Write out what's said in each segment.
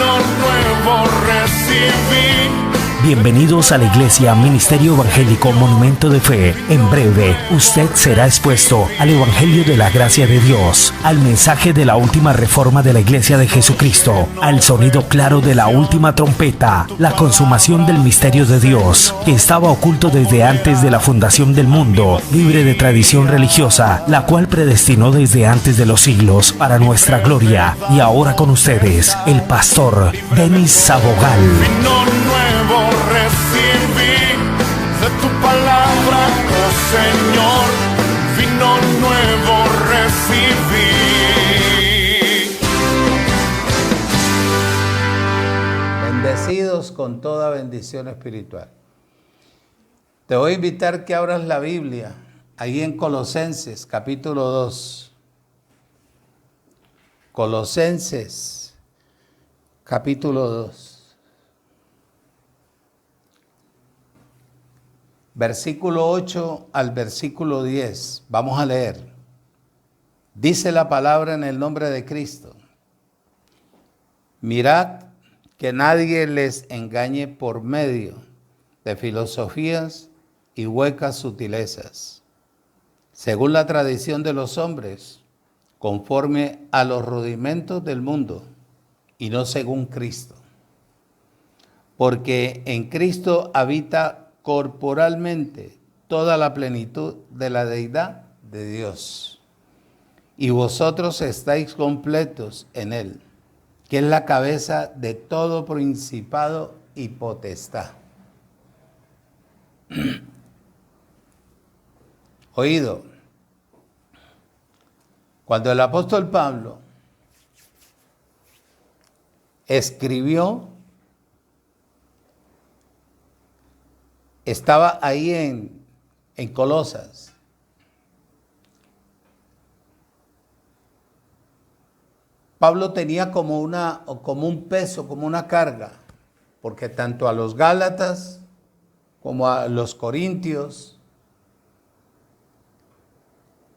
vino nuevo recibí. Bienvenidos a la Iglesia Ministerio Evangélico Monumento de Fe. En breve, usted será expuesto al Evangelio de la Gracia de Dios, al mensaje de la última reforma de la Iglesia de Jesucristo, al sonido claro de la última trompeta, la consumación del misterio de Dios, que estaba oculto desde antes de la fundación del mundo, libre de tradición religiosa, la cual predestinó desde antes de los siglos para nuestra gloria. Y ahora con ustedes, el pastor Denis Sabogal. Vino nuevo recibí de tu palabra, oh Señor, vino nuevo recibí. Bendecidos con toda bendición espiritual. Te voy a invitar que abras la Biblia ahí en Colosenses capítulo 2. Colosenses capítulo 2. Versículo 8 al versículo 10. Vamos a leer. Dice la palabra en el nombre de Cristo. Mirad que nadie les engañe por medio de filosofías y huecas sutilezas, según la tradición de los hombres, conforme a los rudimentos del mundo, y no según Cristo. Porque en Cristo habita corporalmente toda la plenitud de la deidad de Dios. Y vosotros estáis completos en Él, que es la cabeza de todo principado y potestad. Oído, cuando el apóstol Pablo escribió, estaba ahí en Colosas. Pablo tenía como un peso, como una carga, porque tanto a los Gálatas como a los Corintios,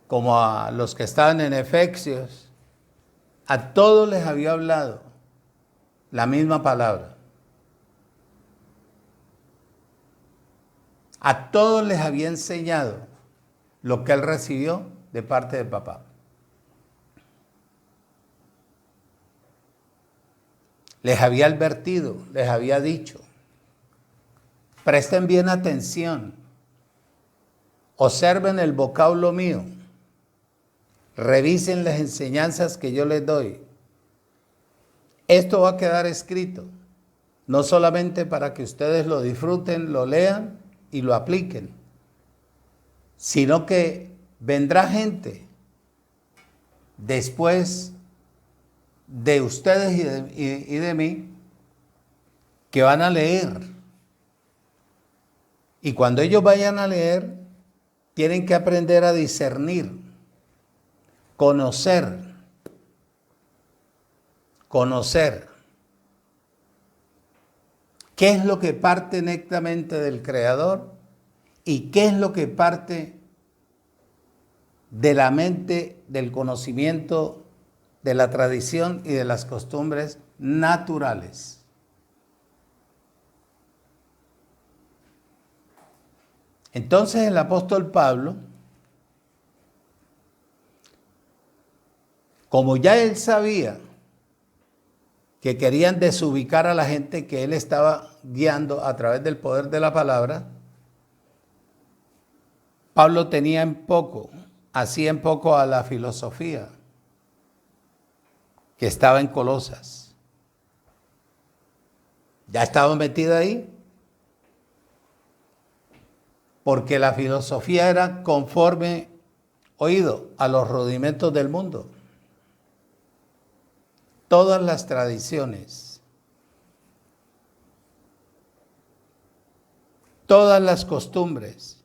como a los que estaban en Efesios, a todos les había hablado la misma palabra. A todos les había enseñado lo que él recibió de parte de papá. Les había advertido, les había dicho, presten bien atención, observen el vocablo mío, revisen las enseñanzas que yo les doy. Esto va a quedar escrito, no solamente para que ustedes lo disfruten, lo lean y lo apliquen, sino que vendrá gente después de ustedes y de mí que van a leer, y cuando ellos vayan a leer tienen que aprender a discernir, conocer qué es lo que parte netamente del Creador y qué es lo que parte de la mente, del conocimiento, de la tradición y de las costumbres naturales. Entonces el apóstol Pablo, como ya él sabía que querían desubicar a la gente que él estaba guiando a través del poder de la palabra, Pablo tenía hacía en poco a la filosofía que estaba en Colosas. Ya estaba metida ahí, porque la filosofía era conforme, oído, a los rudimentos del mundo. Todas las tradiciones, todas las costumbres,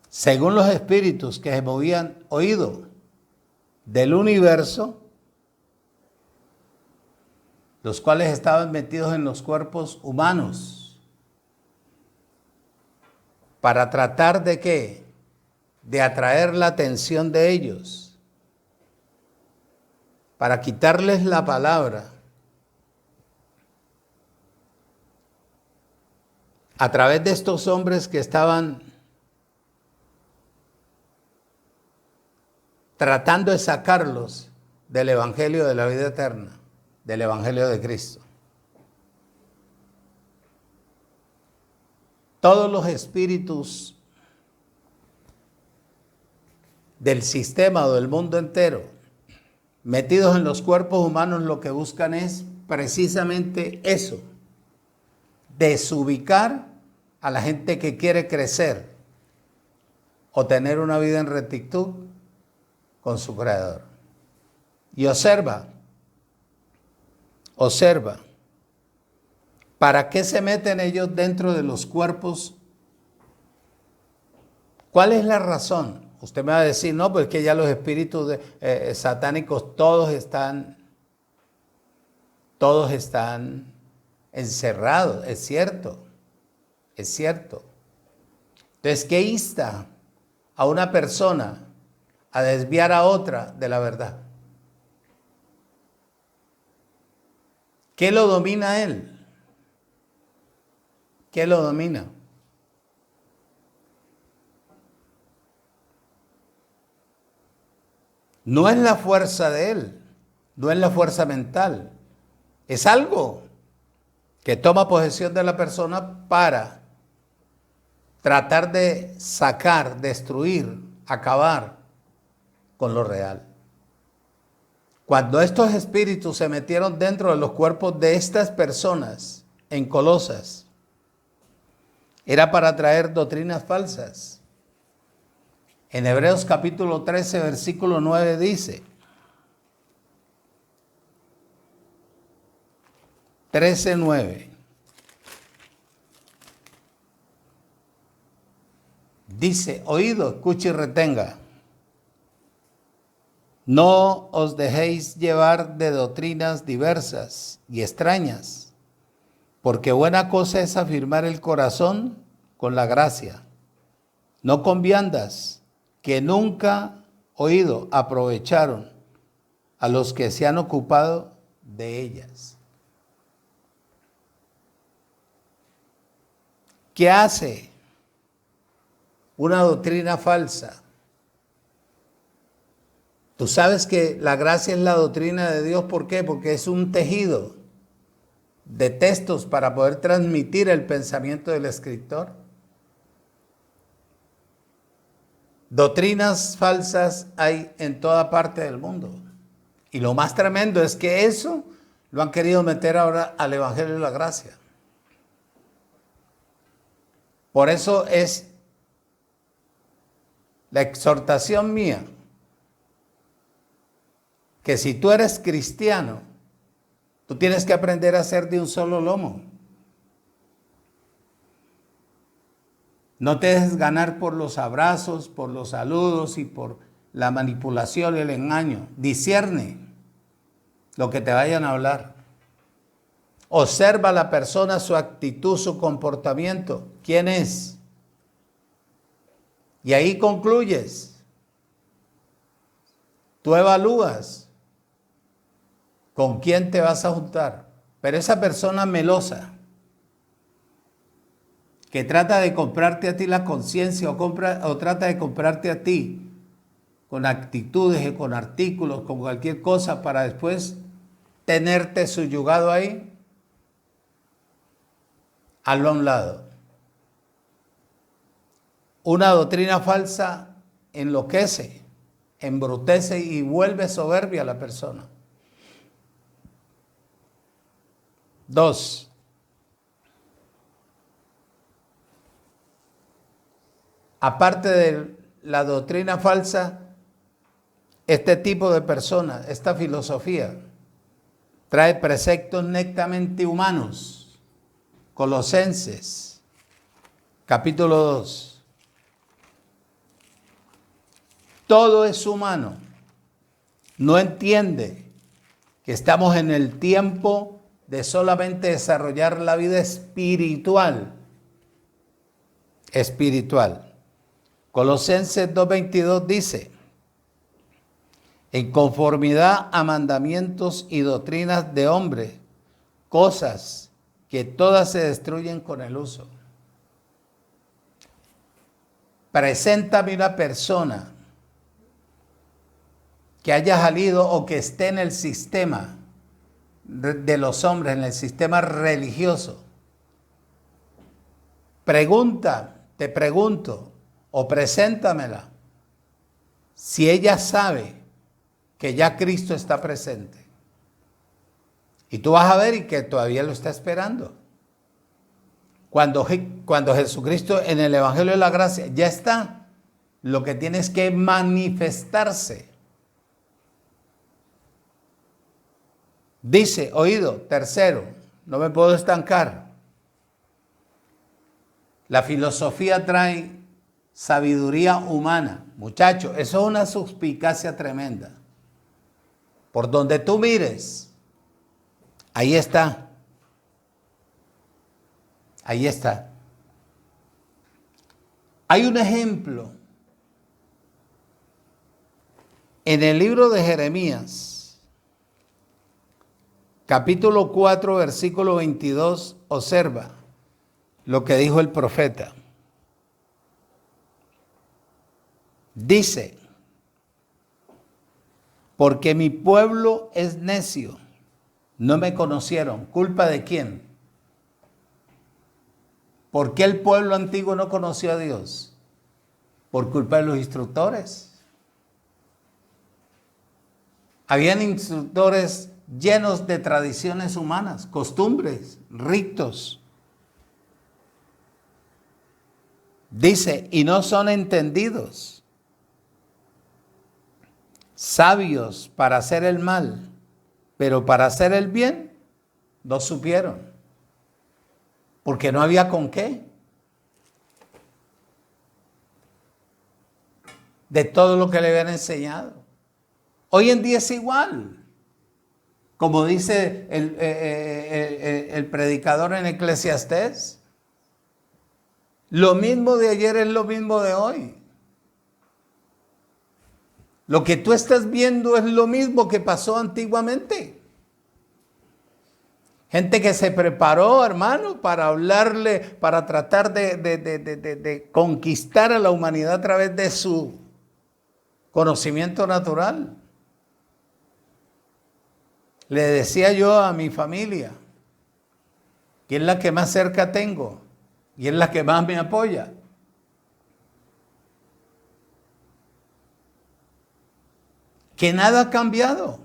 según los espíritus que se movían, oído, del universo, los cuales estaban metidos en los cuerpos humanos, para tratar de ¿qué? De atraer la atención de ellos. para quitarles la palabra a través de estos hombres que estaban tratando de sacarlos del evangelio de la vida eterna, del evangelio de Cristo. Todos los espíritus del sistema o del mundo entero metidos en los cuerpos humanos lo que buscan es precisamente eso: desubicar a la gente que quiere crecer o tener una vida en rectitud con su Creador. Y observa, ¿para qué se meten ellos dentro de los cuerpos? ¿Cuál es la razón? Usted me va a decir, no, pues que ya los espíritus satánicos todos están encerrados. Es cierto. Entonces, ¿qué insta a una persona a desviar a otra de la verdad? ¿Qué lo domina a él? ¿Qué lo domina? No es la fuerza de él, no es la fuerza mental. Es algo que toma posesión de la persona para tratar de sacar, destruir, acabar con lo real. Cuando estos espíritus se metieron dentro de los cuerpos de estas personas en Colosas, era para traer doctrinas falsas. En Hebreos capítulo 13, versículo 9 dice, 13:9. Dice, oído, escuche y retenga. No os dejéis llevar de doctrinas diversas y extrañas, porque buena cosa es afirmar el corazón con la gracia, no con viandas que nunca oído aprovecharon a los que se han ocupado de ellas. ¿Qué hace una doctrina falsa? Tú sabes que la gracia es la doctrina de Dios. ¿Por qué? Porque es un tejido de textos para poder transmitir el pensamiento del escritor. Doctrinas falsas hay en toda parte del mundo. Y lo más tremendo es que eso lo han querido meter ahora al Evangelio de la Gracia. Por eso es la exhortación mía que si tú eres cristiano, tú tienes que aprender a ser de un solo lomo. No te dejes ganar por los abrazos, por los saludos y por la manipulación y el engaño. Discierne lo que te vayan a hablar. Observa a la persona, su actitud, su comportamiento. ¿Quién es? Y ahí concluyes. Tú evalúas con quién te vas a juntar. Pero esa persona melosa, que trata de comprarte a ti la conciencia o trata de comprarte a ti con actitudes, con artículos, con cualquier cosa para después tenerte subyugado ahí, hazlo a un lado. Una doctrina falsa enloquece, embrutece y vuelve soberbia a la persona. 2. Aparte de la doctrina falsa, este tipo de personas, esta filosofía, trae preceptos netamente humanos. Colosenses, capítulo 2. Todo es humano. No entiende que estamos en el tiempo de solamente desarrollar la vida espiritual. Colosenses 2:22 dice, en conformidad a mandamientos y doctrinas de hombre, cosas que todas se destruyen con el uso. Preséntame una persona que haya salido o que esté en el sistema de los hombres, en el sistema religioso. Te pregunto, o preséntamela, si ella sabe que ya Cristo está presente. Y tú vas a ver y que todavía lo está esperando. Cuando Jesucristo en el Evangelio de la Gracia ya está, lo que tiene es que manifestarse. Dice, oído, tercero, no me puedo estancar. La filosofía trae sabiduría humana. Muchachos, eso es una suspicacia tremenda. Por donde tú mires, ahí está. Ahí está. Hay un ejemplo en el libro de Jeremías, capítulo 4, versículo 22, observa lo que dijo el profeta. Dice, porque mi pueblo es necio, no me conocieron. ¿Culpa de quién? ¿Por qué el pueblo antiguo no conoció a Dios? Por culpa de los instructores. Habían instructores llenos de tradiciones humanas, costumbres, ritos. Dice, y no son entendidos, sabios para hacer el mal, pero para hacer el bien no supieron, porque no había con qué. De todo lo que le habían enseñado. Hoy en día es igual. Como dice el predicador en Eclesiastés, lo mismo de ayer es lo mismo de hoy. Lo que tú estás viendo es lo mismo que pasó antiguamente. Gente que se preparó, hermano, para hablarle, para tratar de conquistar a la humanidad a través de su conocimiento natural. Le decía yo a mi familia, que es la que más cerca tengo y es la que más me apoya, que nada ha cambiado.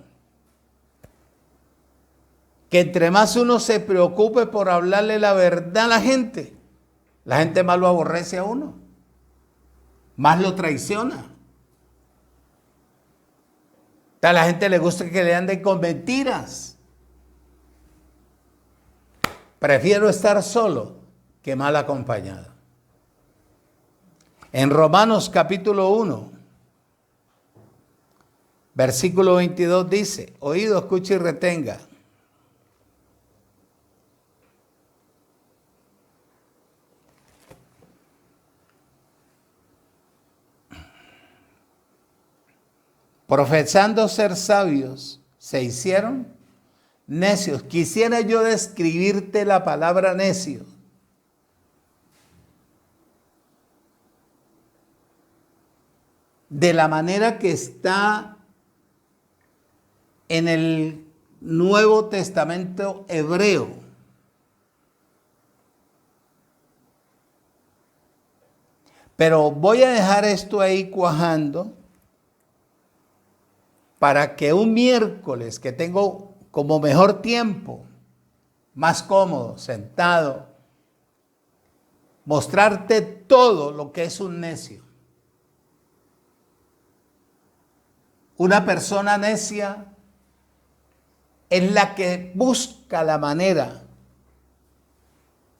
Que entre más uno se preocupe por hablarle la verdad a la gente más lo aborrece a uno, más lo traiciona. A la gente le gusta que le anden con mentiras. Prefiero estar solo que mal acompañado. En Romanos capítulo 1, versículo 22 dice, oído, escuche y retenga. Profesando ser sabios, se hicieron necios. Quisiera yo describirte la palabra necio. De la manera que está en el Nuevo Testamento hebreo. Pero voy a dejar esto ahí cuajando para que un miércoles que tengo como mejor tiempo, más cómodo, sentado, mostrarte todo lo que es un necio. Una persona necia es la que busca la manera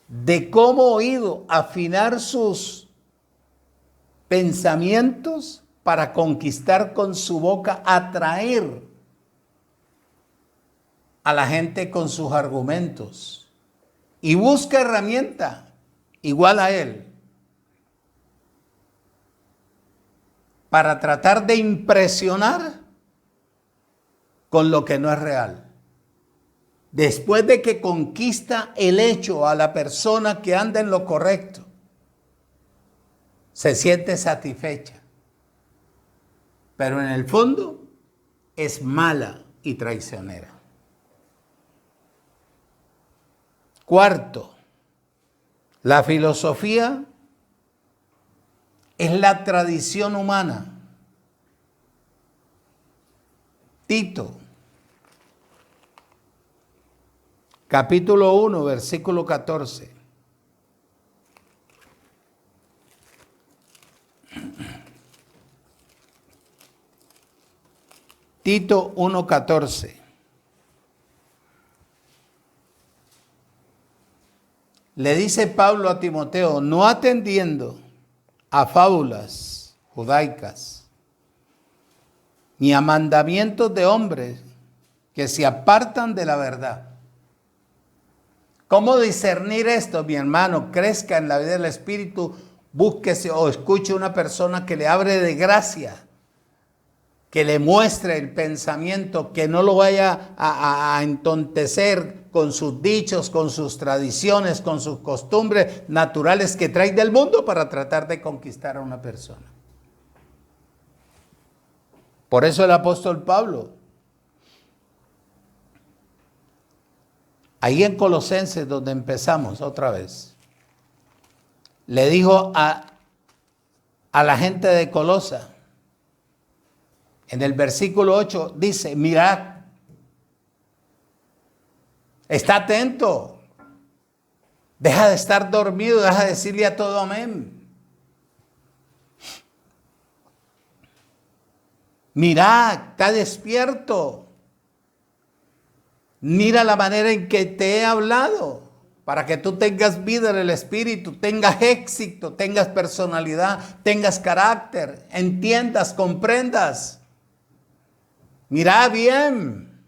de cómo oído afinar sus pensamientos para conquistar con su boca, atraer a la gente con sus argumentos. Y busca herramienta igual a él para tratar de impresionar con lo que no es real. Después de que conquista el hecho a la persona que anda en lo correcto, se siente satisfecha. Pero en el fondo es mala y traicionera. Cuarto, la filosofía es la tradición humana. Tito, capítulo 1, versículo 14. Tito 1:14. Le dice Pablo a Timoteo, no atendiendo a fábulas judaicas, ni a mandamientos de hombres que se apartan de la verdad. ¿Cómo discernir esto, mi hermano? Crezca en la vida del Espíritu, búsquese o escuche una persona que le hable de gracia, que le muestre el pensamiento, que no lo vaya a entontecer con sus dichos, con sus tradiciones, con sus costumbres naturales que trae del mundo para tratar de conquistar a una persona. Por eso el apóstol Pablo, ahí en Colosenses, donde empezamos otra vez, le dijo a la gente de Colosa, en el versículo 8 dice, mirad, está atento, deja de estar dormido, deja de decirle a todo amén. Mirad, está despierto. Mira la manera en que te he hablado, para que tú tengas vida en el Espíritu, tengas éxito, tengas personalidad, tengas carácter, entiendas, comprendas. Mira bien,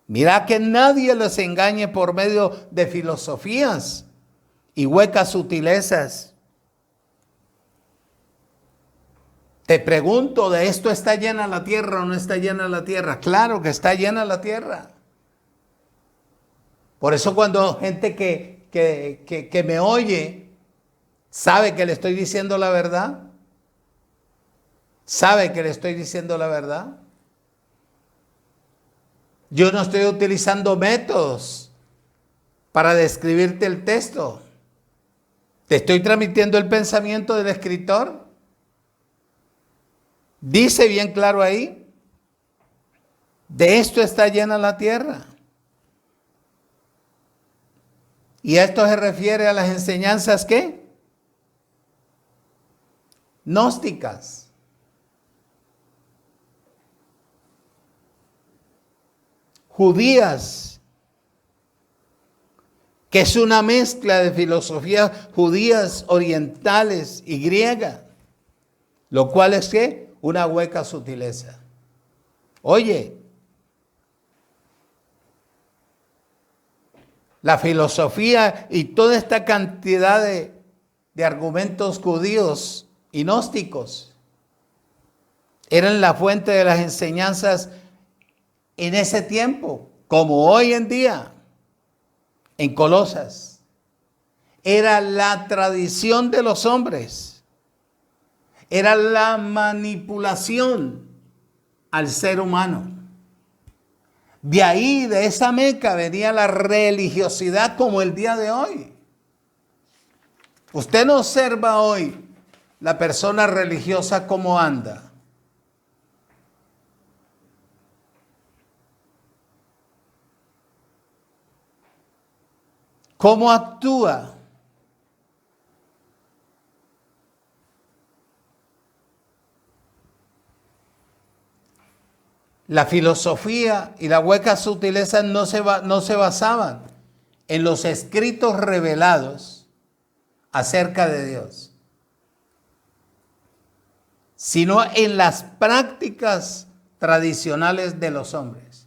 mira que nadie les engañe por medio de filosofías y huecas sutilezas. Te pregunto, ¿de esto está llena la tierra o no está llena la tierra? Claro que está llena la tierra. Por eso cuando gente que me oye sabe que le estoy diciendo la verdad, ¿sabe que le estoy diciendo la verdad? Yo no estoy utilizando métodos para describirte el texto. Te estoy transmitiendo el pensamiento del escritor. Dice bien claro ahí, de esto está llena la tierra. Y esto se refiere a las enseñanzas, ¿qué? Gnósticas. Judías, que es una mezcla de filosofías judías, orientales y griegas, lo cual es ¿qué? Una hueca sutileza. Oye, la filosofía y toda esta cantidad de argumentos judíos y gnósticos eran la fuente de las enseñanzas en ese tiempo, como hoy en día, en Colosas. Era la tradición de los hombres. Era la manipulación al ser humano. De ahí, de esa meca, venía la religiosidad como el día de hoy. Usted no observa hoy la persona religiosa cómo anda. ¿Cómo actúa? La filosofía y la hueca sutileza no se basaban en los escritos revelados acerca de Dios, sino en las prácticas tradicionales de los hombres,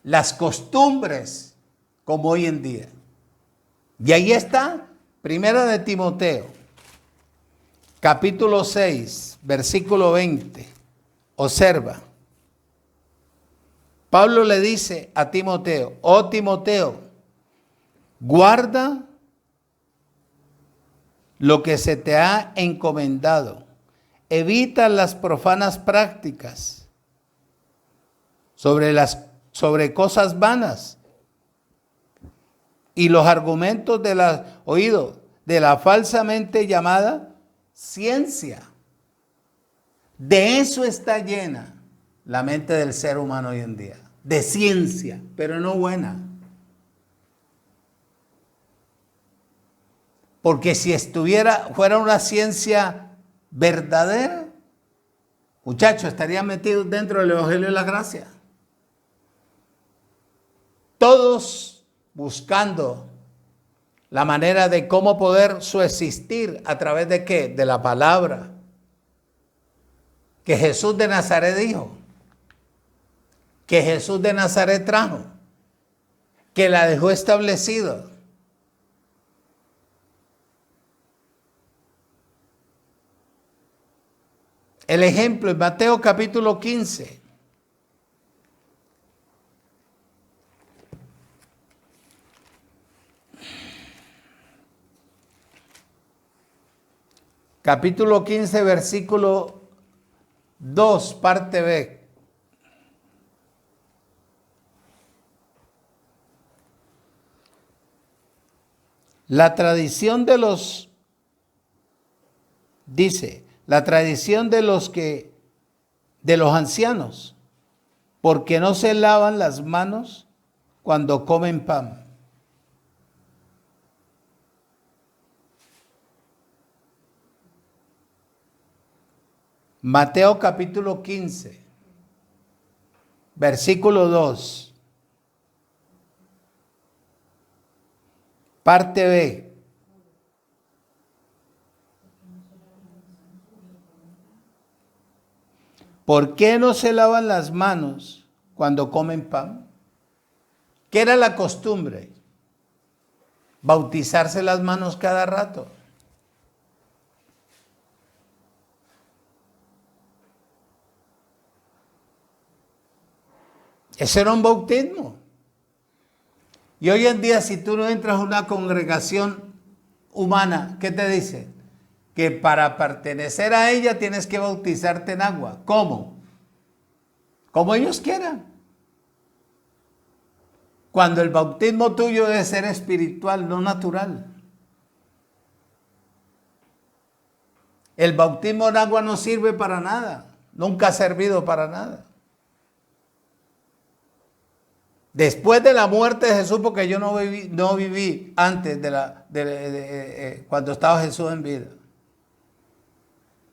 las costumbres como hoy en día. Y ahí está, Primera de Timoteo, capítulo 6, versículo 20. Observa. Pablo le dice a Timoteo, oh Timoteo, guarda lo que se te ha encomendado. Evita las profanas prácticas sobre cosas vanas y los argumentos de la falsamente llamada ciencia. De eso está llena la mente del ser humano hoy en día, de ciencia, pero no buena. Porque si fuera una ciencia verdadera, muchachos, estarían metidos dentro del Evangelio de la Gracia. Todos buscando la manera de cómo poder subsistir a través de ¿qué? De la palabra que Jesús de Nazaret dijo, que Jesús de Nazaret trajo, que la dejó establecida. El ejemplo en Mateo capítulo 15. Capítulo 15, versículo 2, parte B. La tradición de los ancianos, porque no se lavan las manos cuando comen pan. Mateo capítulo 15, versículo 2, parte B. ¿Por qué no se lavan las manos cuando comen pan? ¿Qué era la costumbre? Bautizarse las manos cada rato. Ese era un bautismo. Y hoy en día, si tú no entras a una congregación humana, ¿qué te dice? Que para pertenecer a ella tienes que bautizarte en agua. ¿Cómo? Como ellos quieran. Cuando el bautismo tuyo debe ser espiritual, no natural. El bautismo en agua no sirve para nada. Nunca ha servido para nada. Después de la muerte de Jesús, porque yo no viví antes cuando estaba Jesús en vida.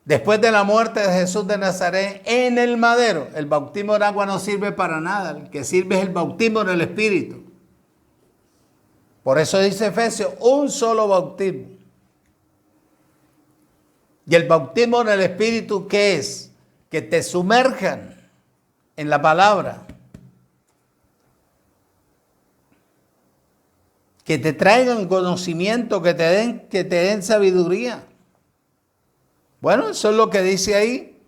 Después de la muerte de Jesús de Nazaret en el madero, el bautismo en agua no sirve para nada. El que sirve es el bautismo en el Espíritu. Por eso dice Efesios, un solo bautismo. Y el bautismo en el Espíritu, ¿qué es? Que te sumerjan en la palabra. Que te traigan conocimiento, que te den sabiduría. Bueno, eso es lo que dice ahí.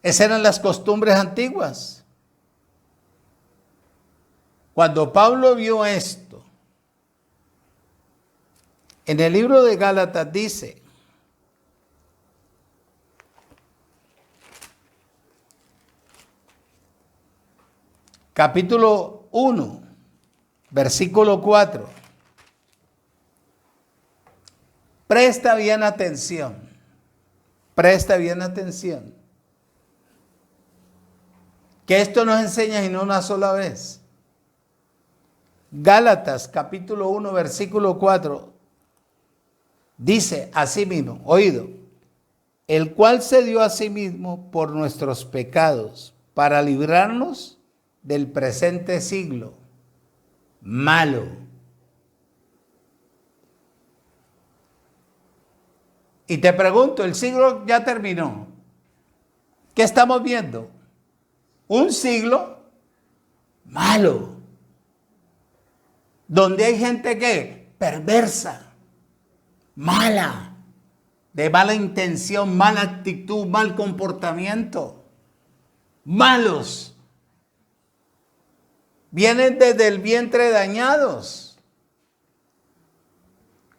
Esas eran las costumbres antiguas. Cuando Pablo vio esto, en el libro de Gálatas dice, capítulo 1, versículo 4. Presta bien atención. Presta bien atención. Que esto nos enseña y no una sola vez. Gálatas capítulo 1, versículo 4. Dice así mismo, oído, el cual se dio a sí mismo por nuestros pecados, para librarnos del presente siglo malo. Y te pregunto, el siglo ya terminó. ¿Qué estamos viendo? Un siglo malo. Donde hay gente que perversa, mala, de mala intención, mala actitud, mal comportamiento. malos. Vienen desde el vientre dañados.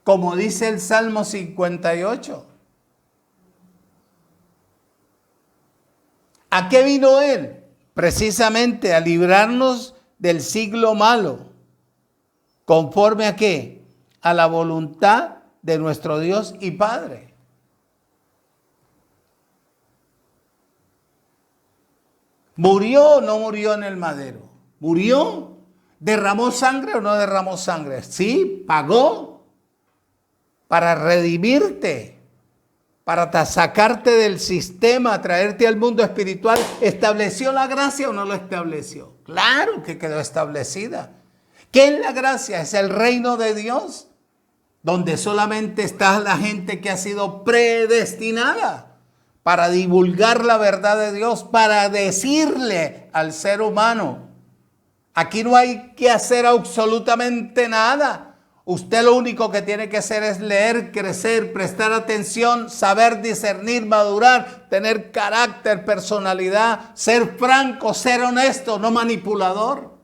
Como dice el Salmo 58. ¿A qué vino Él? Precisamente a librarnos del siglo malo. ¿Conforme a qué? A la voluntad de nuestro Dios y Padre. ¿Murió o no murió en el madero? ¿Murió? ¿Derramó sangre o no derramó sangre? Sí, pagó para redimirte, para sacarte del sistema, traerte al mundo espiritual. ¿Estableció la gracia o no lo estableció? Claro que quedó establecida. ¿Qué es la gracia? Es el reino de Dios, donde solamente está la gente que ha sido predestinada para divulgar la verdad de Dios, para decirle al ser humano. Aquí no hay que hacer absolutamente nada. Usted lo único que tiene que hacer es leer, crecer, prestar atención, saber discernir, madurar, tener carácter, personalidad, ser franco, ser honesto, no manipulador.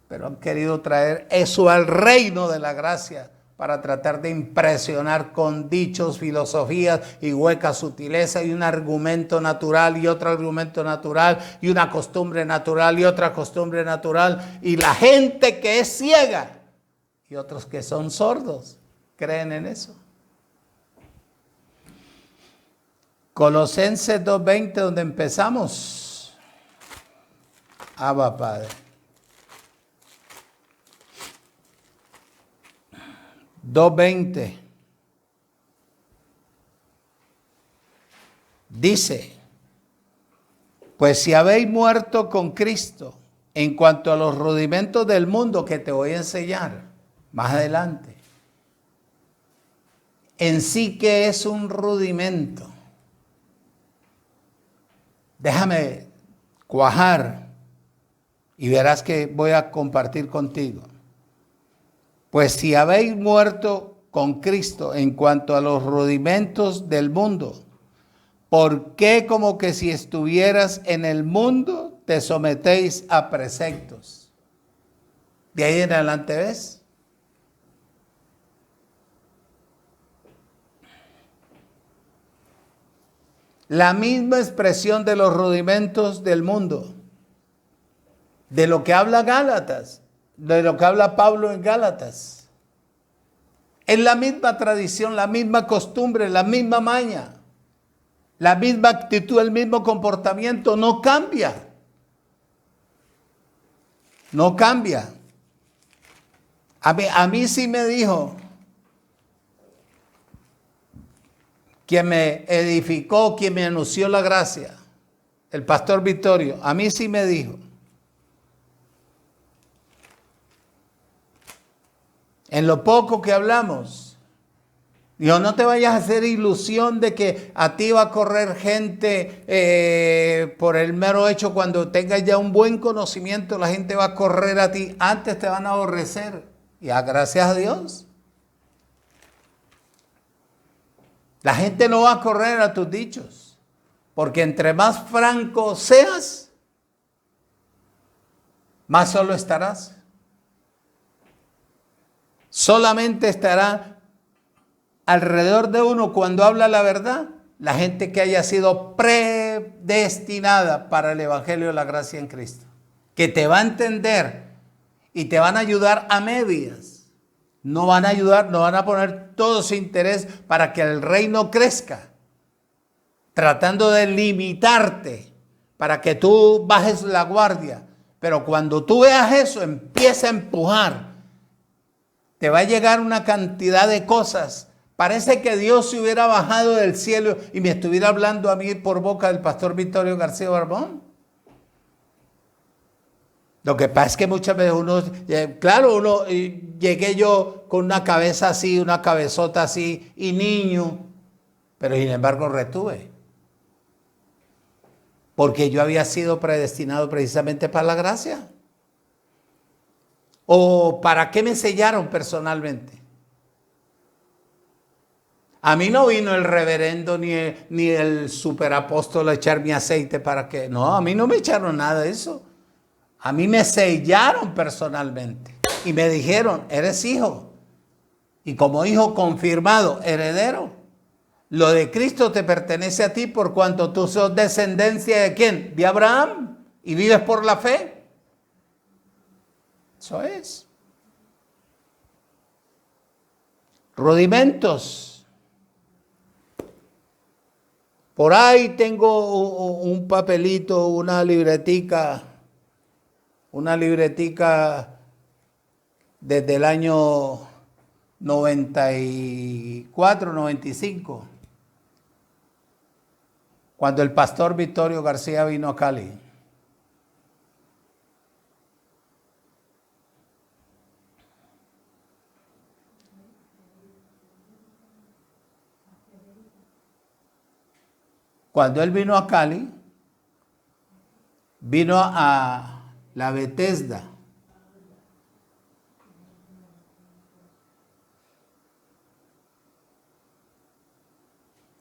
Pero han querido traer eso al reino de la gracia para tratar de impresionar con dichos, filosofías y huecas sutilezas y un argumento natural y otro argumento natural y una costumbre natural y otra costumbre natural. Y la gente que es ciega y otros que son sordos creen en eso. Colosenses 2:20, donde empezamos. Abba, Padre. 2:20 dice: pues si habéis muerto con Cristo en cuanto a los rudimentos del mundo, que te voy a enseñar más adelante, en sí que es un rudimento. Déjame cuajar y verás que voy a compartir contigo. Pues si habéis muerto con Cristo en cuanto a los rudimentos del mundo, ¿por qué como que si estuvieras en el mundo te sometéis a preceptos? De ahí en adelante, ¿ves? La misma expresión de los rudimentos del mundo, de lo que habla Gálatas, de lo que habla Pablo en Gálatas. Es la misma tradición, la misma costumbre, la misma maña, la misma actitud, el mismo comportamiento, no cambia. No cambia. A mí sí me dijo, quien me edificó, quien me anunció la gracia, el pastor Vittorio, a mí sí me dijo, en lo poco que hablamos, digo, no te vayas a hacer ilusión de que a ti va a correr gente por el mero hecho. Cuando tengas ya un buen conocimiento, la gente va a correr a ti. Antes te van a aborrecer. Y gracias a Dios. La gente no va a correr a tus dichos. Porque entre más franco seas, más solo estarás. Solamente estará alrededor de uno cuando habla la verdad, la gente que haya sido predestinada para el Evangelio de la gracia en Cristo, que te va a entender y te van a ayudar a medias. No van a ayudar, no van a poner todo su interés para que el reino crezca, tratando de limitarte para que tú bajes la guardia. Pero cuando tú veas eso, empieza a empujar. Te va a llegar una cantidad de cosas. Parece que Dios se hubiera bajado del cielo y me estuviera hablando a mí por boca del pastor Vittorio García Barbón. Lo que pasa es que muchas veces llegué yo con una cabeza así, una cabezota así y niño, pero sin embargo retuve. Porque yo había sido predestinado precisamente para la gracia. ¿O para qué me sellaron personalmente? A mí no vino el reverendo ni el superapóstol a echarme aceite para que... No, a mí no me echaron nada de eso. A mí me sellaron personalmente y me dijeron, eres hijo. Y como hijo confirmado, heredero. Lo de Cristo te pertenece a ti por cuanto tú sos descendencia ¿de quién? De Abraham. Y vives por la fe. Eso es. Rudimentos. Por ahí tengo un papelito, una libretica desde el año 94, 95, cuando el pastor Vittorio García vino a Cali. Cuando él vino a Cali, vino a la Bethesda.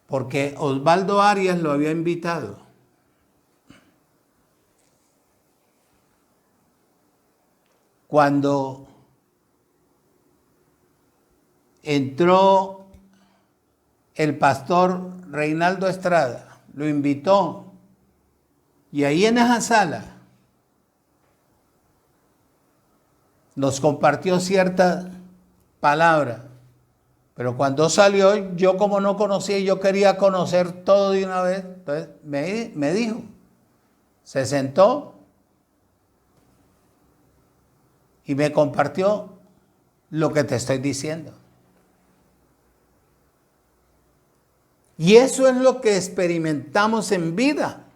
Porque Osvaldo Arias lo había invitado. Cuando entró el pastor Reinaldo Estrada, lo invitó, y ahí en esa sala nos compartió cierta palabra, pero cuando salió, yo como no conocía, yo quería conocer todo de una vez, entonces me dijo, se sentó y me compartió lo que te estoy diciendo. Y eso es lo que experimentamos en vida.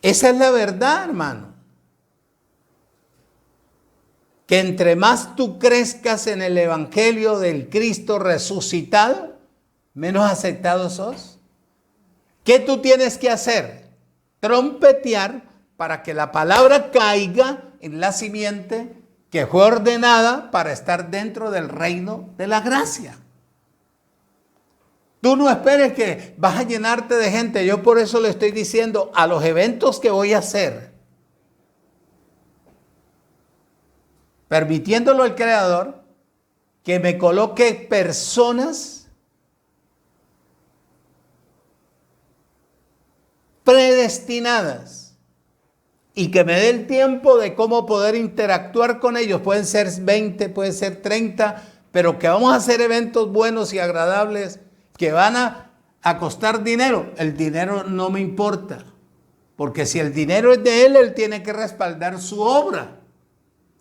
Esa es la verdad, hermano. Que entre más tú crezcas en el evangelio del Cristo resucitado, menos aceptado sos. ¿Qué tú tienes que hacer? Trompetear para que la palabra caiga en la simiente que fue ordenada para estar dentro del reino de la gracia. Tú no esperes que vas a llenarte de gente. Yo por eso le estoy diciendo a los eventos que voy a hacer, permitiéndolo al Creador, que me coloque personas predestinadas y que me dé el tiempo de cómo poder interactuar con ellos. Pueden ser 20, pueden ser 30, pero que vamos a hacer eventos buenos y agradables que van a costar dinero. El dinero no me importa, porque si el dinero es de él, él tiene que respaldar su obra.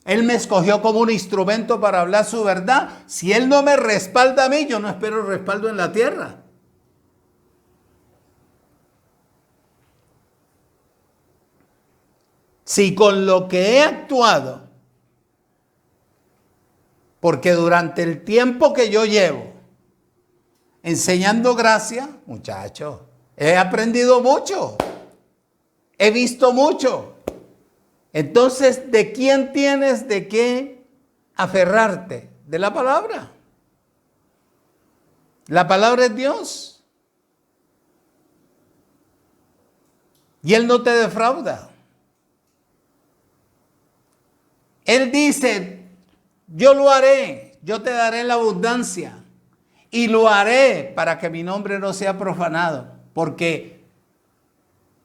Él me escogió como un instrumento para hablar su verdad. Si él no me respalda a mí, yo no espero respaldo en la tierra. Si con lo que he actuado, porque durante el tiempo que yo llevo enseñando gracia, muchacho, he aprendido mucho, he visto mucho. Entonces, ¿de quién tienes de qué aferrarte? De la palabra. La palabra es Dios. Y Él no te defrauda. Él dice, yo lo haré, yo te daré la abundancia. Y lo haré para que mi nombre no sea profanado, porque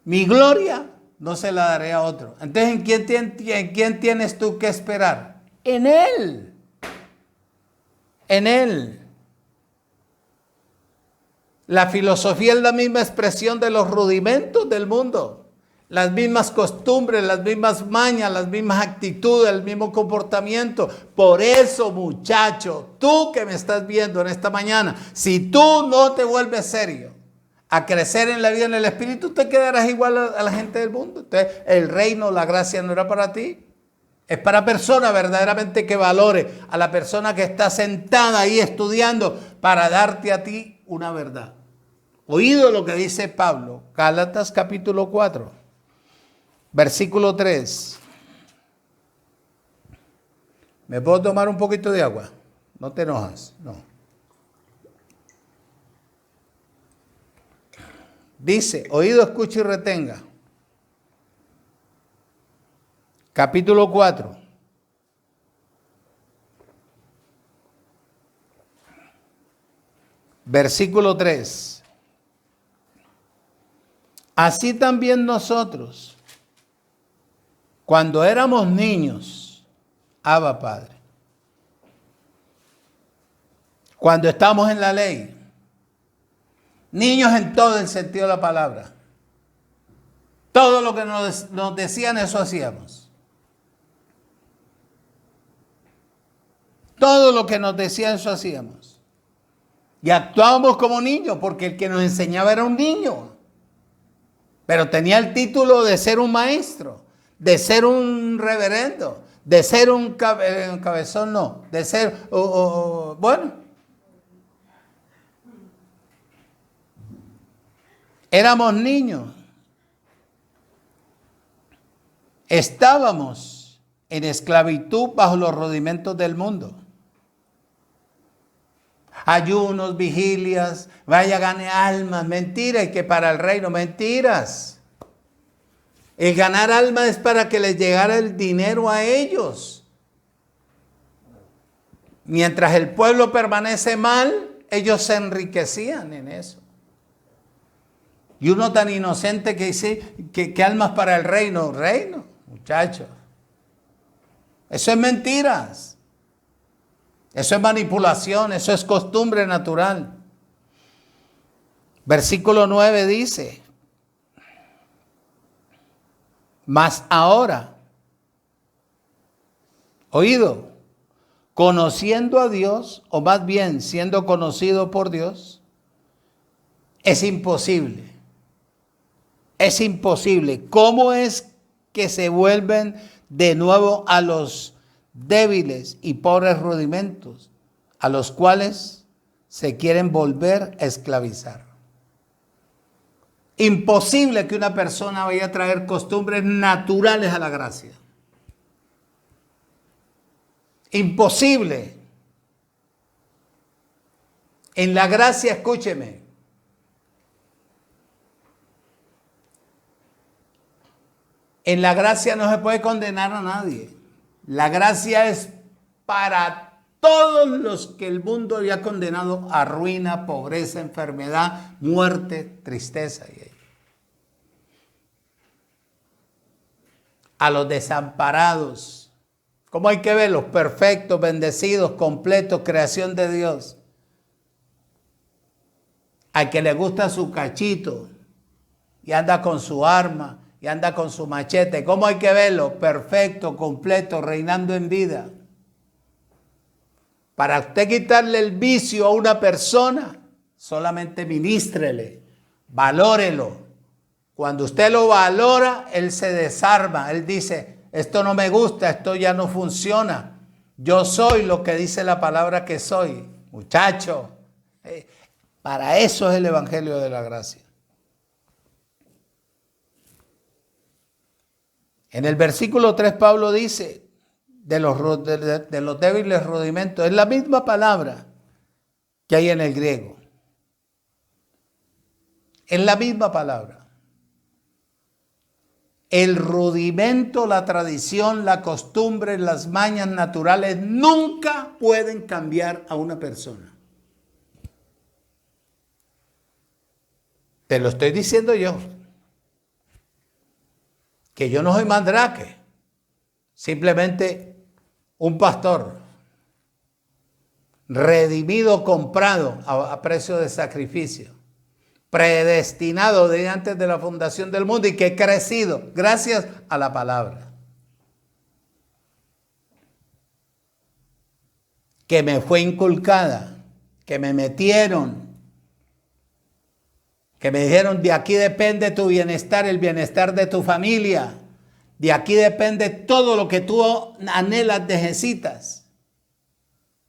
mi gloria no se la daré a otro. Entonces, ¿en quién tienes tú que esperar? En Él. En Él. La filosofía es la misma expresión de los rudimentos del mundo. Las mismas costumbres, las mismas mañas, las mismas actitudes, el mismo comportamiento. Por eso, muchacho, tú que me estás viendo en esta mañana, si tú no te vuelves serio a crecer en la vida en el Espíritu, te quedarás igual a la gente del mundo. Entonces, el reino, la gracia no era para ti. Es para personas verdaderamente que valore a la persona que está sentada ahí estudiando para darte a ti una verdad. Oído lo que dice Pablo, Gálatas capítulo 4. Versículo 3. ¿Me puedo tomar un poquito de agua? No te enojas, no. Dice, oído, escucha y retenga. Capítulo 4. Versículo 3. Así también nosotros, cuando éramos niños, Abba Padre, cuando estamos en la ley, niños en todo el sentido de la palabra, todo lo que nos decían, eso hacíamos. Todo lo que nos decían, eso hacíamos. Y actuábamos como niños, porque el que nos enseñaba era un niño. Pero tenía el título de ser un maestro, de ser un reverendo, de ser un cabezón, no, de ser, bueno. Éramos niños. Estábamos en esclavitud bajo los rudimentos del mundo. Ayunos, vigilias, vaya gane almas, mentiras, y que para el reino, mentiras. El ganar almas es para que les llegara el dinero a ellos. Mientras el pueblo permanece mal, ellos se enriquecían en eso. Y uno tan inocente que dice que almas para el reino, muchachos. Eso es mentiras. Eso es manipulación, eso es costumbre natural. Versículo 9 dice, mas ahora, oído, conociendo a Dios, o más bien siendo conocido por Dios, es imposible. Es imposible. ¿Cómo es que se vuelven de nuevo a los débiles y pobres rudimentos a los cuales se quieren volver a esclavizar? Imposible que una persona vaya a traer costumbres naturales a la gracia. Imposible. En la gracia, escúcheme, en la gracia no se puede condenar a nadie. La gracia es para todos los que el mundo ya ha condenado a ruina, pobreza, enfermedad, muerte, tristeza. A los desamparados. ¿Cómo hay que verlos? Perfectos, bendecidos, completos, creación de Dios. Al que le gusta su cachito y anda con su arma y anda con su machete. ¿Cómo hay que verlo? Perfecto, completo, reinando en vida. Para usted quitarle el vicio a una persona, solamente ministrele, valórelo. Cuando usted lo valora, él se desarma. Él dice, esto no me gusta, esto ya no funciona. Yo soy lo que dice la palabra que soy. Muchacho, para eso es el Evangelio de la Gracia. En el versículo 3 Pablo dice de los débiles rudimentos. Es la misma palabra que hay en el griego. Es la misma palabra. El rudimento, la tradición, la costumbre, las mañas naturales nunca pueden cambiar a una persona. Te lo estoy diciendo yo. Que yo no soy mandrake, simplemente un pastor redimido, comprado a precio de sacrificio, predestinado desde antes de la fundación del mundo y que he crecido gracias a la palabra. Que me fue inculcada, que me metieron, que me dijeron, de aquí depende tu bienestar, el bienestar de tu familia. De aquí depende todo lo que tú anhelas, necesitas.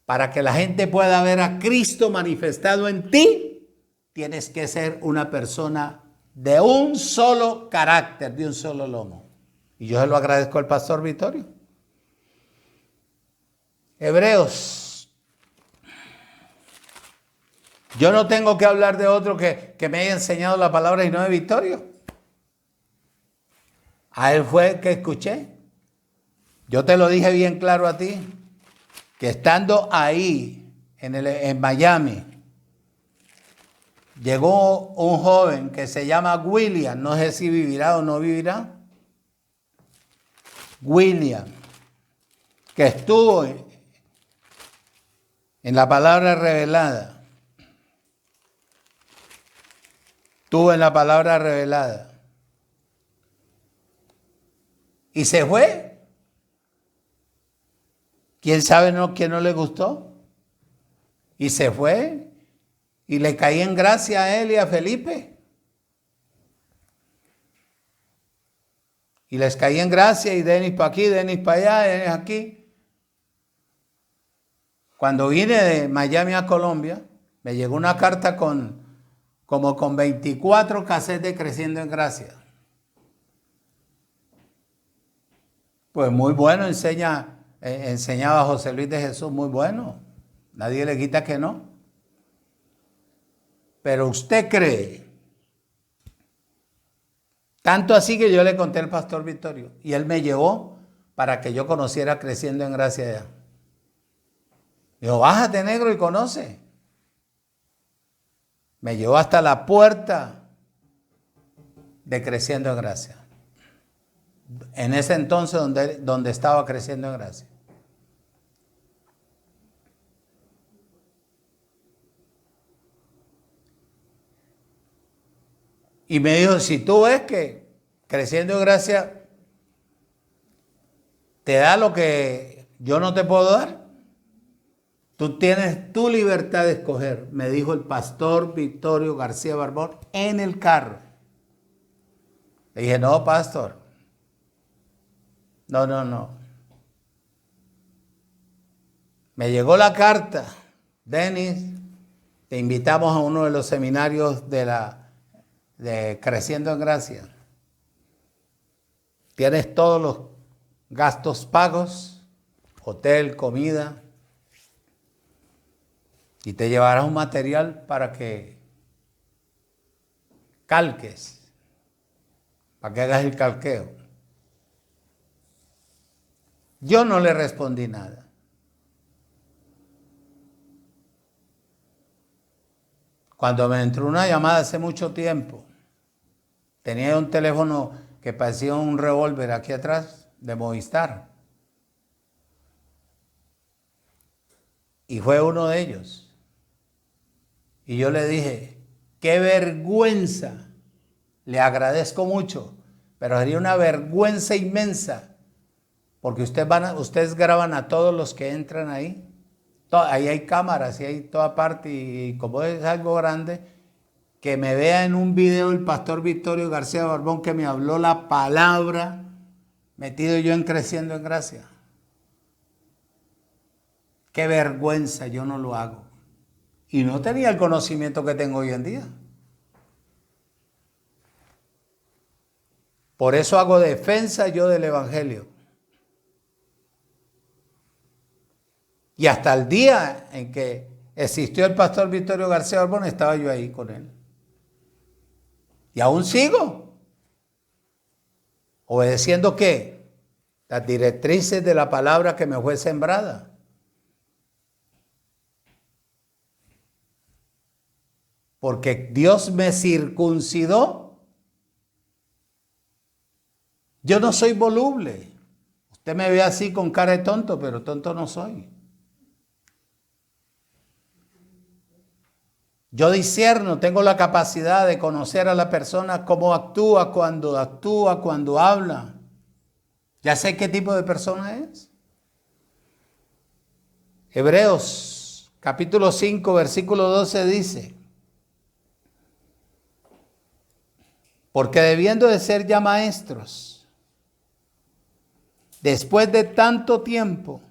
Para que la gente pueda ver a Cristo manifestado en ti, tienes que ser una persona de un solo carácter, de un solo lomo. Y yo se lo agradezco al pastor Vittorio. Hebreos Yo no tengo que hablar de otro que me haya enseñado la palabra y no de Victorio. A él fue el que escuché. Yo te lo dije bien claro a ti, que estando ahí en Miami, llegó un joven que se llama William, no sé si vivirá o no vivirá. William, que estuvo en la palabra revelada. Estuvo en la palabra revelada. Y se fue. ¿Quién sabe quién no le gustó? Y se fue. Y le caí en gracia a él y a Felipe. Y les caí en gracia y Denis para aquí, Denis para allá, Denis aquí. Cuando vine de Miami a Colombia, me llegó una carta con 24 cassettes de Creciendo en Gracia. Pues muy bueno, enseñaba José Luis de Jesús, muy bueno. Nadie le quita que no. Pero usted cree, tanto así que yo le conté al pastor Victorio y él me llevó para que yo conociera Creciendo en Gracia allá. Dijo, bájate negro y conoce. Me llevó hasta la puerta de Creciendo en Gracia. En ese entonces donde estaba Creciendo en Gracia. Y me dijo, si tú ves que Creciendo en Gracia te da lo que yo no te puedo dar, tú tienes tu libertad de escoger, me dijo el pastor Victorio García Barbón en el carro. Le dije, no, pastor. No. Me llegó la carta. Denis, te invitamos a uno de los seminarios de Creciendo en Gracia. Tienes todos los gastos pagos, hotel, comida, y te llevarás un material para que calques, para que hagas el calqueo. Yo no le respondí nada. Cuando me entró una llamada hace mucho tiempo, tenía un teléfono que parecía un revólver aquí atrás de Movistar. Y fue uno de ellos. Y yo le dije, qué vergüenza, le agradezco mucho, pero sería una vergüenza inmensa, porque ustedes graban a todos los que entran ahí. Ahí hay cámaras y hay toda parte, y como es algo grande, que me vea en un video el pastor Victorio García Barbón que me habló la palabra, metido yo en Creciendo en Gracia. Qué vergüenza, yo no lo hago. Y no tenía el conocimiento que tengo hoy en día. Por eso hago defensa yo del Evangelio. Y hasta el día en que existió el pastor Victorio García Barbón, estaba yo ahí con él. Y aún sigo. ¿Obedeciendo qué? Las directrices de la palabra que me fue sembrada. Porque Dios me circuncidó. Yo no soy voluble. Usted me ve así con cara de tonto, pero tonto no soy. Yo discierno, tengo la capacidad de conocer a la persona, cómo actúa, cuando habla. Ya sé qué tipo de persona es. Hebreos capítulo 5, versículo 12 dice, porque debiendo de ser ya maestros, después de tanto tiempo,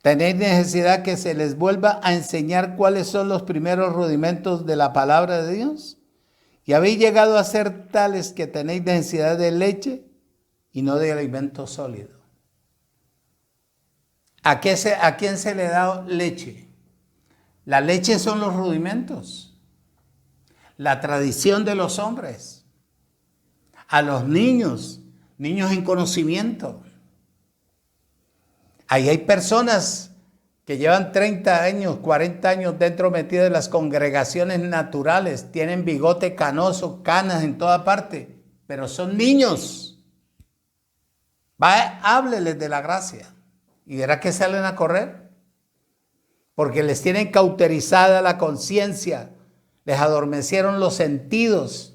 tenéis necesidad que se les vuelva a enseñar cuáles son los primeros rudimentos de la palabra de Dios. Y habéis llegado a ser tales que tenéis necesidad de leche y no de alimento sólido. ¿A quién se le da leche? La leche son los rudimentos, la tradición de los hombres. A los niños en conocimiento. Ahí hay personas que llevan 30 años, 40 años dentro metidas de las congregaciones naturales, tienen bigote canoso, canas en toda parte, pero son niños. Hábleles de la gracia y verá que salen a correr, porque les tienen cauterizada la conciencia, les adormecieron los sentidos,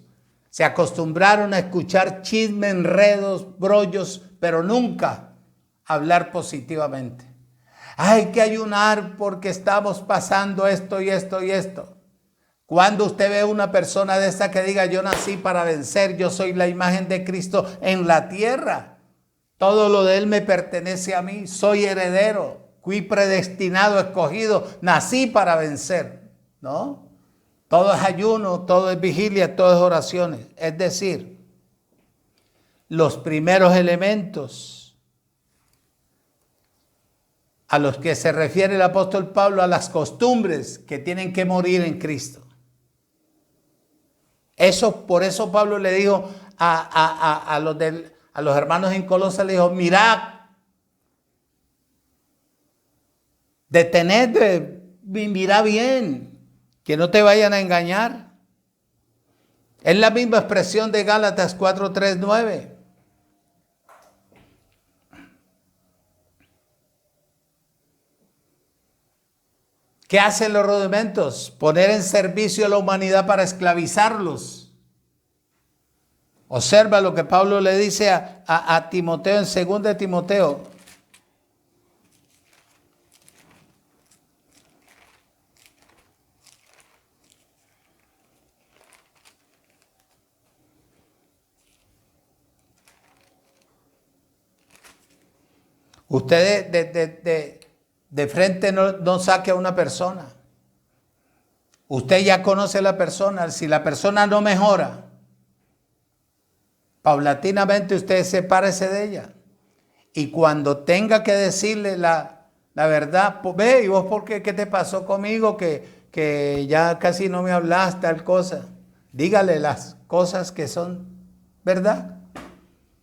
se acostumbraron a escuchar chismes, enredos, brollos, pero nunca hablar positivamente. Hay que ayunar porque estamos pasando esto y esto y esto. Cuando usted ve una persona de esta que diga, yo nací para vencer, yo soy la imagen de Cristo en la tierra, todo lo de Él me pertenece a mí, soy heredero, fui predestinado, escogido, nací para vencer, ¿no? Todo es ayuno, todo es vigilia, todo es oraciones. Es decir, los primeros elementos a los que se refiere el apóstol Pablo, a las costumbres que tienen que morir en Cristo. Por eso Pablo le dijo a los hermanos en Colosas, le dijo, mirad, detened, mirad bien, que no te vayan a engañar. Es la misma expresión de Gálatas 4, 3, 9. ¿Qué hacen los rudimentos? Poner en servicio a la humanidad para esclavizarlos. Observa lo que Pablo le dice a Timoteo en 2 de Timoteo. Usted de frente no saque a una persona. Usted ya conoce a la persona. Si la persona no mejora, paulatinamente usted sepárese de ella. Y cuando tenga que decirle la verdad, pues, ve, ¿y vos por qué? ¿Qué te pasó conmigo? Que ya casi no me hablas, tal cosa. Dígale las cosas que son verdad.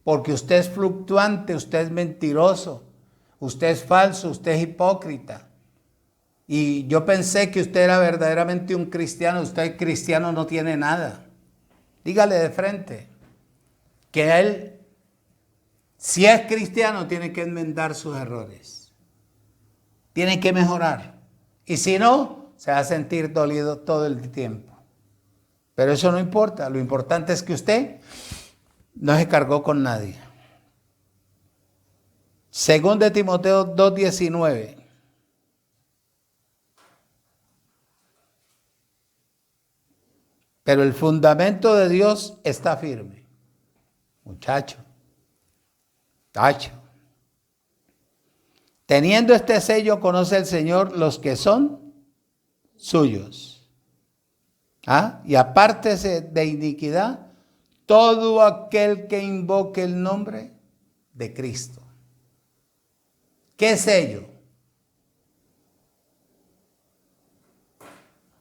Porque usted es fluctuante, usted es mentiroso. Usted es falso, usted es hipócrita. Y yo pensé que usted era verdaderamente un cristiano. Usted cristiano no tiene nada. Dígale de frente que él, si es cristiano, tiene que enmendar sus errores. Tiene que mejorar. Y si no, se va a sentir dolido todo el tiempo. Pero eso no importa. Lo importante es que usted no se cargó con nadie. 2 de Timoteo 2:19. Pero el fundamento de Dios está firme. Muchacho, tacho. Teniendo este sello, conoce el Señor los que son suyos. Y apártese de iniquidad todo aquel que invoque el nombre de Cristo. ¿Qué sello?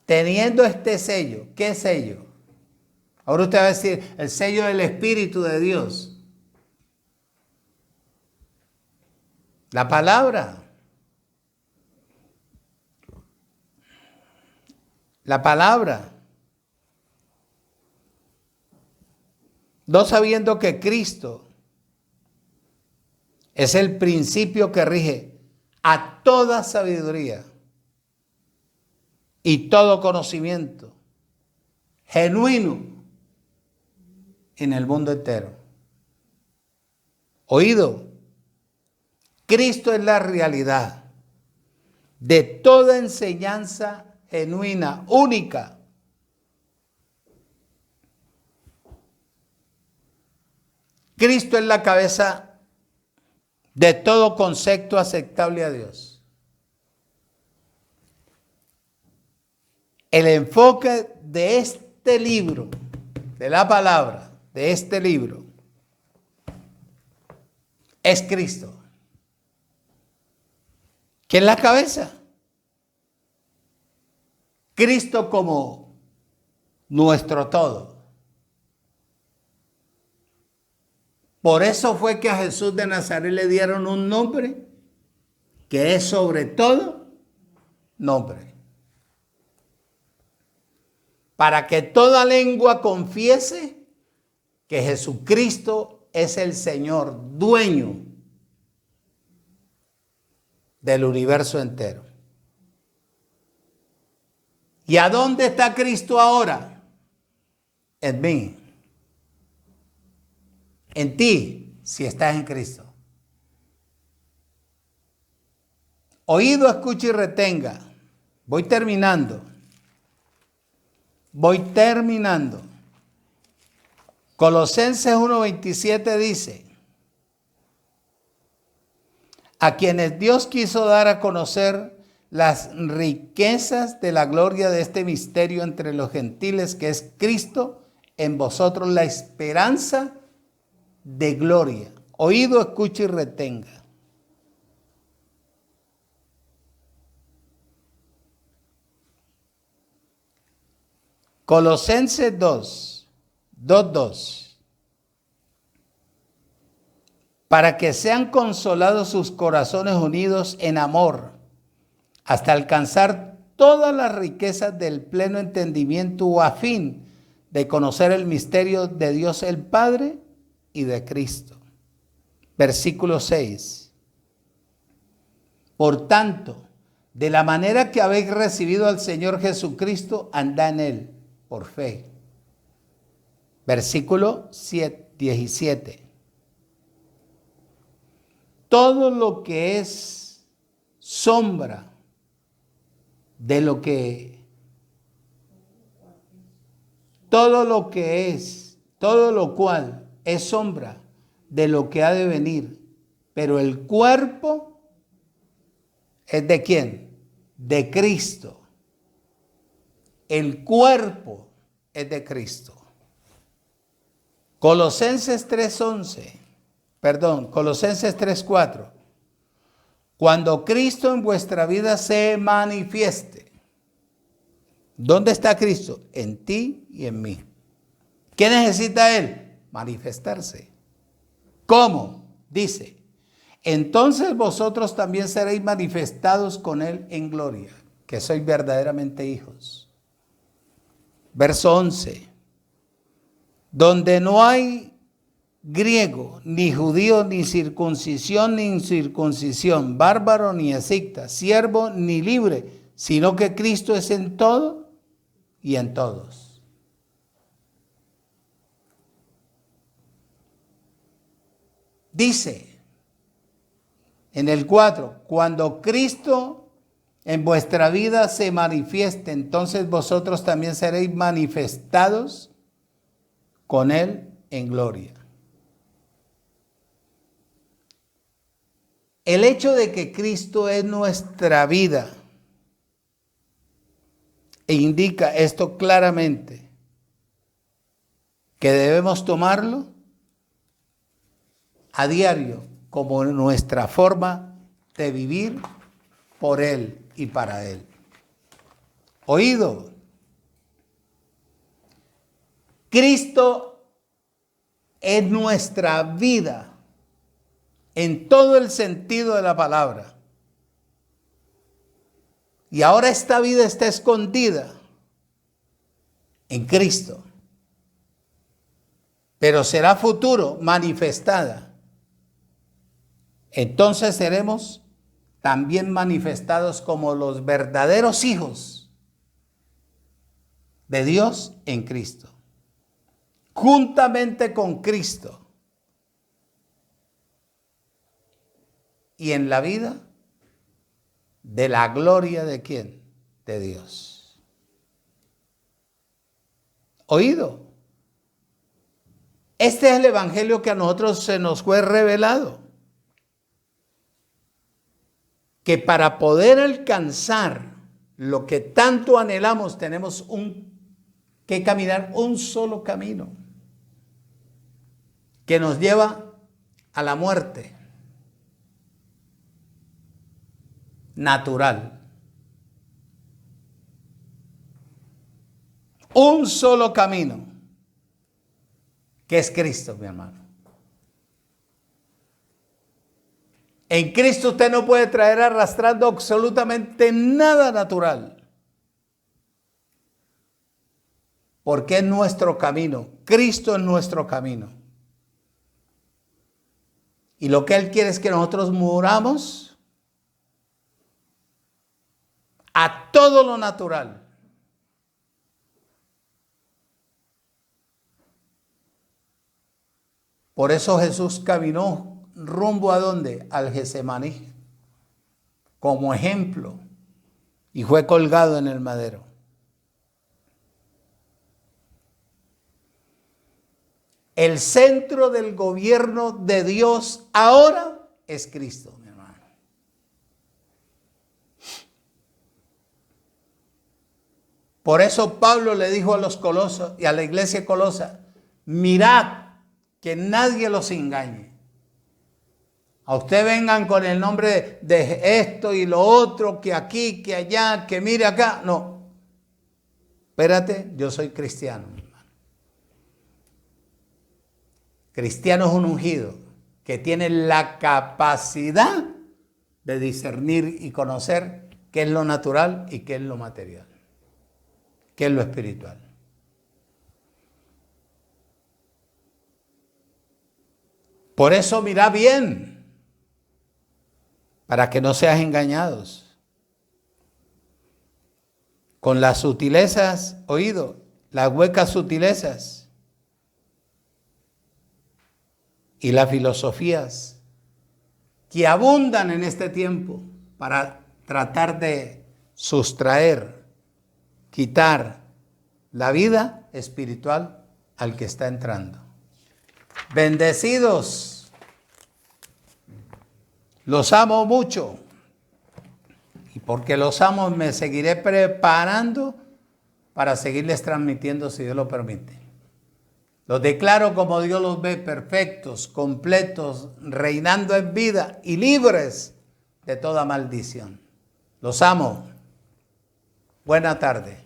Teniendo este sello, ¿qué sello? Ahora usted va a decir, el sello del Espíritu de Dios. La palabra. La palabra. No sabiendo que Cristo es el principio que rige a toda sabiduría y todo conocimiento genuino en el mundo entero. Oído, Cristo es la realidad de toda enseñanza genuina, única. Cristo es la cabeza de todo concepto aceptable a Dios. El enfoque de este libro, de la palabra, de este libro, es Cristo. ¿Qué es la cabeza? Cristo como nuestro todo. Por eso fue que a Jesús de Nazaret le dieron un nombre que es sobre todo nombre. Para que toda lengua confiese que Jesucristo es el Señor, dueño del universo entero. ¿Y a dónde está Cristo ahora? En mí. En ti, si estás en Cristo. Oído, escucha y retenga. Voy terminando. Colosenses 1:27 dice: a quienes Dios quiso dar a conocer las riquezas de la gloria de este misterio entre los gentiles, que es Cristo en vosotros, la esperanza de gloria. Oído, escucha y retenga. Colosenses 2:2. Para que sean consolados sus corazones unidos en amor, hasta alcanzar todas las riquezas del pleno entendimiento, a fin de conocer el misterio de Dios el Padre y de Cristo. Versículo 6. Por tanto, de la manera que habéis recibido al Señor Jesucristo, andad en él por fe. Versículo 17. Todo lo que es sombra de lo que, todo lo cual es sombra de lo que ha de venir, pero el cuerpo es ¿de quién? De Cristo. El cuerpo es de Cristo. Colosenses 3:4. Cuando Cristo en vuestra vida se manifieste. ¿Dónde está Cristo? En ti y en mí. ¿Qué necesita Él? Manifestarse. ¿Cómo? Dice: entonces vosotros también seréis manifestados con Él en gloria, que sois verdaderamente hijos. Verso 11. Donde no hay griego, ni judío, ni circuncisión, ni incircuncisión, bárbaro, ni escita, siervo, ni libre, sino que Cristo es en todo y en todos. Dice en el 4, cuando Cristo en vuestra vida se manifieste, entonces vosotros también seréis manifestados con Él en gloria. El hecho de que Cristo es nuestra vida indica esto claramente, que debemos tomarlo a diario como nuestra forma de vivir por Él y para Él. Oído. Cristo es nuestra vida en todo el sentido de la palabra. Y ahora esta vida está escondida en Cristo, pero será futuro manifestada. Entonces seremos también manifestados como los verdaderos hijos de Dios en Cristo, juntamente con Cristo. Y en la vida de la gloria de ¿quién? De Dios. Oído. Este es el evangelio que a nosotros se nos fue revelado. Que para poder alcanzar lo que tanto anhelamos, tenemos que caminar un solo camino que nos lleva a la muerte natural. un solo camino, que es Cristo, mi hermano. En Cristo usted no puede traer arrastrando absolutamente nada natural. Porque es nuestro camino. Cristo es nuestro camino. Y lo que Él quiere es que nosotros muramos a todo lo natural. Por eso Jesús caminó rumbo ¿a dónde? Al Getsemaní, como ejemplo, y fue colgado en el madero. El centro del gobierno de Dios ahora es Cristo, mi hermano. Por eso Pablo le dijo a los colosos y a la iglesia de Colosa, mirad que nadie los engañe. A usted vengan con el nombre de esto y lo otro, que aquí, que allá, que mire acá. No. Espérate, yo soy cristiano, mi hermano. Cristiano es un ungido que tiene la capacidad de discernir y conocer qué es lo natural y qué es lo material, qué es lo espiritual. Por eso mira bien, para que no seas engañados con las sutilezas, oído, las huecas sutilezas y las filosofías que abundan en este tiempo para tratar de sustraer, quitar la vida espiritual al que está entrando. Bendecidos, los amo mucho y porque los amo me seguiré preparando para seguirles transmitiendo si Dios lo permite. Los declaro como Dios los ve, perfectos, completos, reinando en vida y libres de toda maldición. Los amo. Buena tarde.